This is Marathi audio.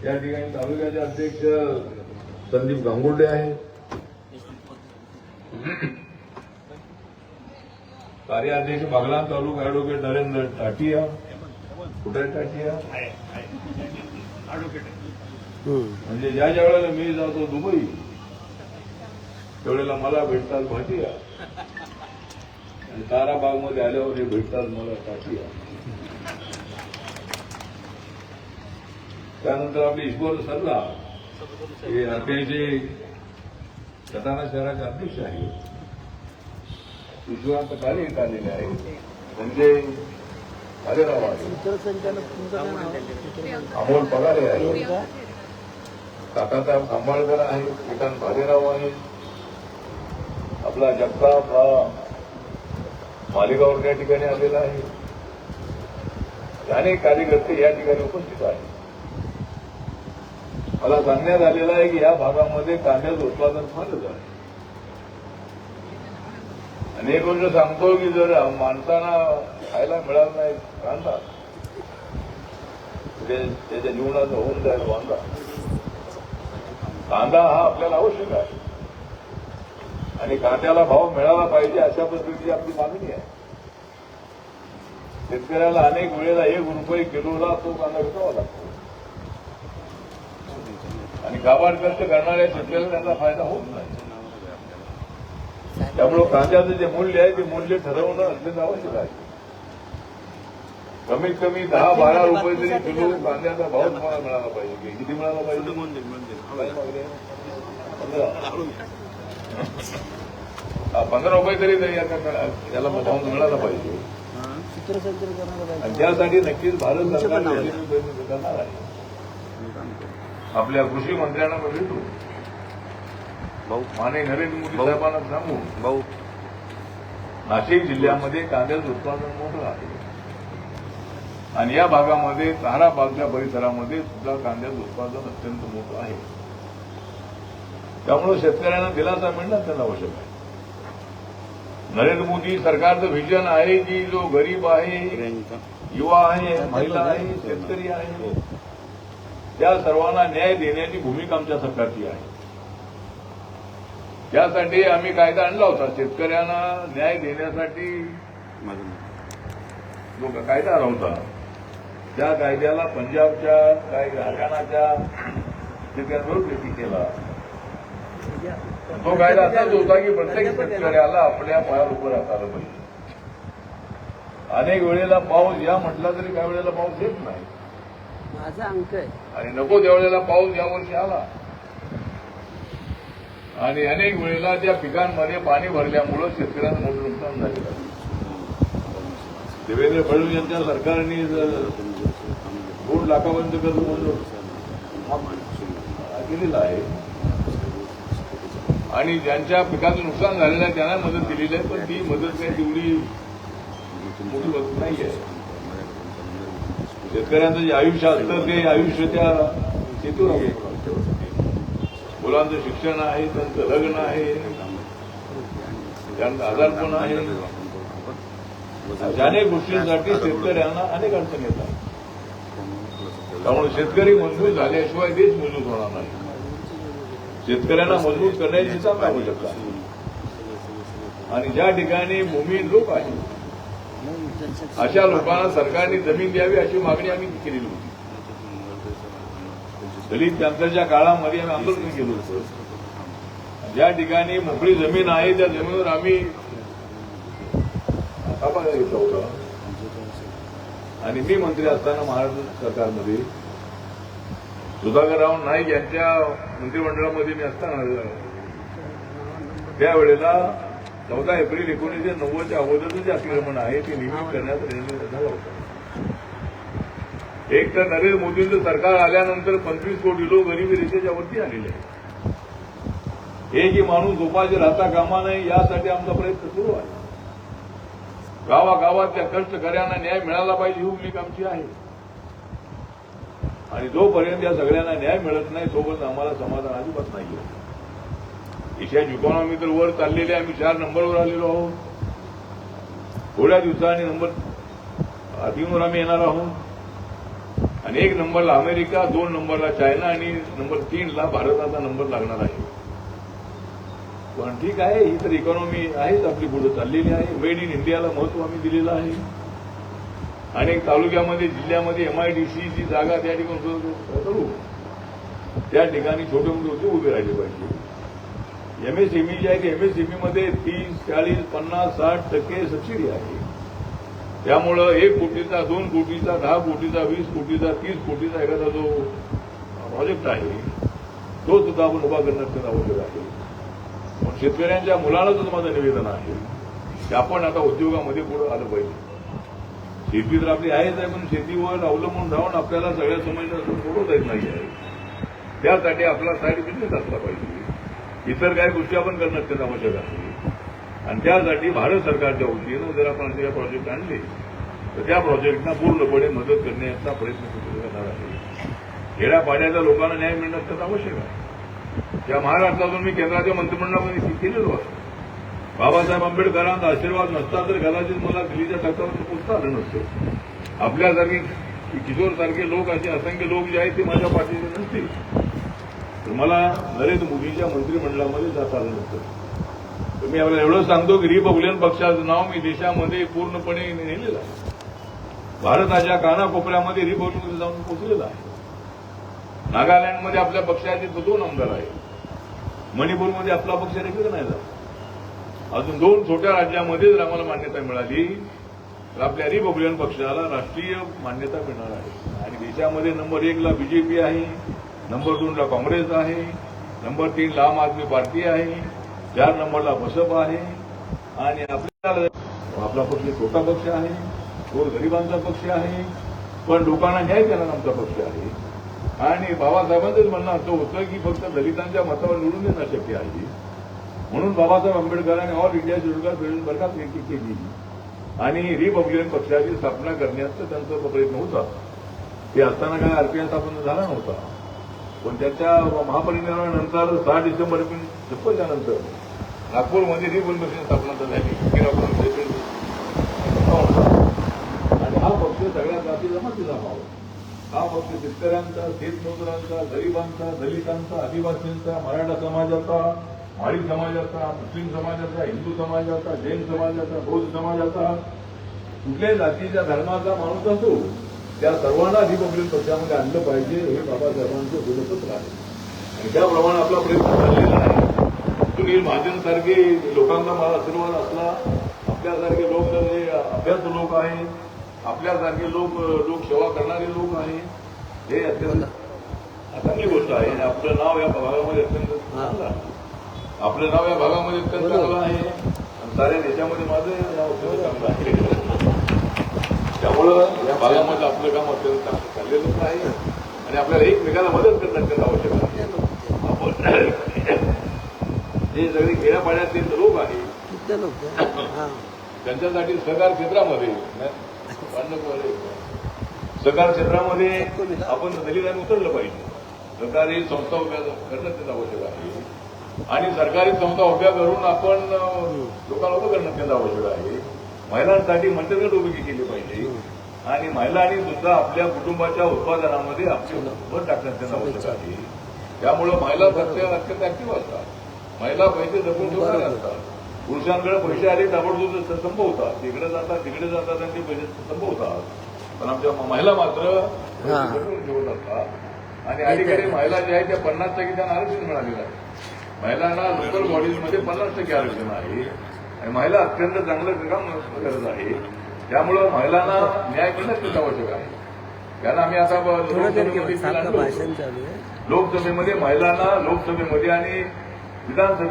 या ठिकाणी तालुक्याचे अध्यक्ष संदीप गांगुर्डे आहेत, कार्याध्यक्ष बागलाण तालुका ऍडव्होकेट नरेंद्र टाटिया. कुठे टाटिया म्हणजे ज्या वेळेला मी जातो दुबई त्यावेळेला मला भेटतात भाटिया आणि ताराबागमध्ये आल्यावर हे भेटतात मला टाटिया. त्यानंतर आपले ईश्वर सरला हे आरपीआयचे सटाणा शहराचे अध्यक्ष आहेत, ईश्वरांत कार्य येत आलेले आहे. म्हणजे भालेराव आहे, अमोल पगारे आहे, काकासाहेब खांबाळकर आहे, किसन भालेराव आहे, आपला जगताप हा मालेगाव या ठिकाणी आलेला आहे. अनेक कार्यकर्ते या ठिकाणी उपस्थित आहेत. मला सांगण्यात आलेलं आहे की या भागामध्ये कांद्याचं उत्पादन फारच आहे. आणि एक गोष्ट सांगतो की जर माणसांना खायला मिळाला नाही कांदा त्याच्या जीवनाचं होऊन जाईल वांदा. कांदा हा आपल्याला आवश्यक आहे आणि कांद्याला भाव मिळाला पाहिजे अशा पद्धतीची आपली मागणी आहे. शेतकऱ्याला अनेक वेळेला ₹1 किलोला तो कांदा विकावा लागतो आणि गावात कष्ट करणाऱ्या शेतकऱ्याला त्याचा फायदा होत नाही. त्यामुळे कांद्याचं जे मूल्य आहे ते मूल्य ठरवणं अत्यंत आवश्यक आहे. कमीत कमी ₹10-12 तरी किलो कांद्याचा भाव तुम्हाला मिळाला पाहिजे. किती मिळाला पाहिजे? 15 रुपये तरी याला भाव मिळाला पाहिजे. आणि त्यासाठी नक्कीच भारत सरकार करणार आहे. आपल्या कृषी मंत्र्यांना भेटू, माननीय नरेंद्र मोदी साहेबांना सांगू, नाशिक जिल्ह्यामध्ये कांद्याचं उत्पादन मोठं आहे आणि या भागामध्ये ताराबागच्या परिसरामध्ये सुद्धा कांद्याचं उत्पादन अत्यंत मोठं आहे. त्यामुळे शेतकऱ्यांना दिलासा मिळणं त्यांना आवश्यक आहे. नरेंद्र मोदी सरकारचं व्हिजन आहे की जो गरीब आहे, युवा आहे, महिला आहे, शेतकरी आहे, त्या सर्वांना न्याय देण्याची भूमिका आमच्या सरकारची आहे. त्यासाठी आम्ही कायदा आणला होता. शेतकऱ्यांना न्याय देण्यासाठी जो कायदा आला होता त्या कायद्याला पंजाबच्या काही हरियाणाच्या शेतकऱ्यांविरोध केला. तो कायदा असाच होता की प्रत्येक शेतकऱ्याला आपल्या पायावर उभं राहता आलं पाहिजे. अनेक वेळेला पाऊस या म्हटला तरी काही वेळेला पाऊस येत नाही. माझा अंक आहे आणि नको त्यावेळेला पाऊस यावर्षी आला आणि अनेक वेळेला त्या पिकांमध्ये पाणी भरल्यामुळं शेतकऱ्यांना मोठं नुकसान झालेलं आहे. देवेंद्र फडणवीस यांच्या सरकारने 2 लाखापर्यंत कर्ज मंजूर केलेलं आहे आणि ज्यांच्या पिकाचं नुकसान झालेलं आहे त्यांना मदत दिलेली आहे. पण ती मदत काही तेवढी मोठी मदत नाही आहे. शेतकऱ्यांचं जे आयुष्य असतं ते आयुष्य त्या शेतीवर अवलंबून. मुलांचं शिक्षण आहे, त्यांचं लग्न आहे, त्यांचं आजारपण आहे, अशा अनेक गोष्टींसाठी शेतकऱ्यांना अनेक अडचणी येतात. त्यामुळे शेतकरी मजबूत झाल्याशिवाय देश मजबूत होणार नाही. शेतकऱ्यांना मजबूत करण्याची हिसाब आवश्यकता आहे. आणि ज्या ठिकाणी भूमिहीन लोक आहेत अशा लोकांना सरकारने जमीन द्यावी अशी मागणी आम्ही केलेली होती. दलित कॅन्सरच्या काळामध्ये आम्ही आंदोलन केलं होतं. ज्या ठिकाणी मोकळी जमीन आहे त्या जमिनीवर आम्ही ताबा घेतला होता. आणि मी मंत्री असताना महाराष्ट्र सरकारमध्ये सुधाकरराव नाईक यांच्या मंत्रिमंडळामध्ये मी असताना त्यावेळेला 14 एप्रिल 1990च्या अगोदरचं जे अतिक्रमण आहे ते नियमित करण्याचा निर्णय झाला होता. एक तर नरेंद्र मोदींचं सरकार आल्यानंतर 25 कोटी लोक गरिबी रेषेच्या वरती आलेले आहेत. एकही माणूस झोपाचे राहता कामा नये यासाठी आमचा प्रयत्न सुरू आहे. गावागावात त्या कष्टकऱ्यांना न्याय मिळाला पाहिजे ही भूमिका आमची आहे. आणि जोपर्यंत या सगळ्यांना न्याय मिळत नाही तोपर्यंत आम्हाला समाधान अजिबात नाही. एशियाची इकॉनॉमी तर वर चाललेली आहे. आम्ही 4 नंबरवर आलेलो आहोत. थोड्या दिवसांनी नंबर 3वर आम्ही येणार आहोत. आणि 1 नंबरला अमेरिका, 2 नंबरला चायना आणि नंबर 3ला भारताचा नंबर लागणार आहे. पण ठीक आहे, ही तर इकॉनॉमी आहेच आपली पुढे चाललेली आहे. मेड इन इंडियाला महत्व आम्ही दिलेलं आहे. अनेक तालुक्यामध्ये, जिल्ह्यामध्ये MIDCची जागा त्या ठिकाणी करू, त्या ठिकाणी छोटे मोठे उद्योग उभे राहिले पाहिजे. MSME जे आहे ते MSMEमध्ये 30, 40, 50, 60% सबसिडी आहे. त्यामुळं 1 कोटीचा, 2 कोटीचा, 10 कोटीचा, 20 कोटीचा, 30 कोटीचा एखादा जो प्रोजेक्ट आहे तो सुद्धा आपण उभा करण्याचं आवश्यक आहे. पण शेतकऱ्यांच्या मुलाला सुद्धा माझं निवेदन आहे की आपण आता उद्योगामध्ये पुढे आलं पाहिजे. शेती तर आपली आहेच आहे, पण शेतीवर अवलंबून राहून आपल्याला सगळ्या समस्या सोडवता येत नाही आहे. त्यासाठी आपला साईड बिझनेस असला पाहिजे. इतर काही गोष्टी आपण करणं अत्यंत आवश्यक आहे. आणि त्यासाठी भारत सरकारच्या वतीनं जर आपण असे प्रोजेक्ट आणले तर त्या प्रोजेक्टना पूर्णपणे मदत करण्याचा प्रयत्न करणार आहे. खेड्यापाड्याच्या लोकांना न्याय मिळणं अत्यंत आवश्यक आहे. त्या महाराष्ट्रातून मी केंद्राच्या मंत्रिमंडळामध्ये केलेलो आहे. बाबासाहेब आंबेडकरांचा आशीर्वाद नसता तर कदाचित मला दिल्लीच्या तख्तावर पोचता आलं नसतं. आपल्यासारखे किशोरसारखे लोक, असे असंख्य लोक जे आहेत ते माझ्या पाठीशी नसतील तर मला नरेंद्र मोदींच्या मंत्रिमंडळामध्ये जाता आलं नसतं. तर मी आपल्याला एवढं सांगतो की रिपब्लिकन पक्षाचं नाव मी देशामध्ये पूर्णपणे नेलेलं आहे. भारताच्या कानाकोपऱ्यामध्ये रिपब्लिकन जाऊन पोहोचलेलं आहे. नागालँडमध्ये आपल्या पक्षाचे 2 आमदार आहेत. मणिपूरमध्ये आपला पक्ष रेकग्नाइज झाला. अजून 2 छोट्या राज्यामध्ये जर आम्हाला मान्यता मिळाली तर आपल्या रिपब्लिकन पक्षाला राष्ट्रीय मान्यता मिळणार आहे. आणि देशामध्ये नंबर 1ला BJP आहे, नंबर 2ला काँग्रेस आहे, नंबर 3ला आम आदमी पार्टी आहे, 4 नंबरला बसप आहे. आणि आपला पक्ष छोटा पक्ष आहे, गोरगरिबांचा पक्ष आहे, पण लोकांना न्याय देणारा आमचा पक्ष आहे. आणि बाबासाहेबांचंच म्हणणं असं होतं की फक्त दलितांच्या मतावर निवडून देणं शक्य आहे. म्हणून बाबासाहेब आंबेडकरांनी ऑल इंडिया शेड्यूल कास्ट बरखास्त केली आणि रिपब्लिकन पक्षाची स्थापना करण्याचा त्यांचा प्रयत्न होता. ते असताना काय RPI स्थापना झाला नव्हता. पण त्याच्या महापरिनिर्वाणानंतर 6 डिसेंबर 1956 नंतर नागपूरमध्ये रिपब्लिकन स्थापना झाली. आणि हा पक्ष सगळ्या जाती जमातीचा भाव. हा पक्ष शेतकऱ्यांचा, शेतमजुरांचा, गरिबांचा, दलितांचा, आदिवासींचा, मराठा समाजाचा, माळी समाजाचा, मुस्लिम समाजाचा, हिंदू समाजाचा, जैन समाजाचा, बौद्ध समाजाचा, कुठल्याही जातीच्या धर्माचा माणूस असो त्या सर्वांना रिपब्लिकन पक्षामध्ये आणलं पाहिजे हे बाबासाहेबांचं बोलपत्र आहे. आणि त्याप्रमाणे आपला प्रयत्न चाललेला आहे. सुनील महाजनसारखे लोकांचा मला आशीर्वाद असला, आपल्यासारखे लोक जे अभ्यासू लोक आहेत, आपल्यासारखे लोक लोकसेवा करणारे लोक आहेत, हे अत्यंत चांगली गोष्ट आहे. आणि आपलं नाव या भागामध्ये अत्यंत चांगलं आहे. आपलं नाव या भागामध्ये अत्यंत चांगलं आहे आणि साऱ्या देशामध्ये माझं नाव अत्यंत चांगलं आहे. त्यामुळं या भागामध्ये आपलं काम अत्यंत चांगलं चाललेलं आहे. आणि आपल्याला एकमेकाला मदत करणं अत्यंत आवश्यक आहे. आपण हे सगळे खेड्यापाड्यातील लोक आहेत त्यांच्यासाठी सहकार क्षेत्रामध्ये आपण दलितांनी उतरलं पाहिजे. सरकारी संस्था उभ्या करणं त्याचं आवश्यक आहे. आणि सरकारी संस्था उभ्या करून आपण लोकांना उभं करणं त्याचं आवश्यक आहे. महिलांसाठी मंत्रिगट उभी केली पाहिजे. आणि महिलांनी सुद्धा आपल्या कुटुंबाच्या उत्पादनामध्ये आपली भर टाकण्यात त्यांना आवश्यक आहे. त्यामुळं महिला अत्यंत ऍक्टिव्ह असतात. महिला पैसे जपून ठेवणारे असतात. पुरुषांकडे पैसे आले ताबडतोब संपवतात. तिकडे जातात आणि ते पैसे संपवतात. पण आमच्या महिला मात्र जपून ठेवत असतात. आणि अलीकडे महिला ज्या आहेत त्या 50% त्यांना आरक्षण मिळालेलं आहे. महिलांना लोकल बॉडीजमध्ये 50% आरक्षण आहे. आणि महिला अत्यंत चांगलं काम करत आहे. त्यामुळं महिलांना न्याय मिळणं खूप आवश्यक आहे. कारण आम्ही आता लोकसभेमध्ये महिलांना लोकसभेमध्ये आणि विधानसभेमध्ये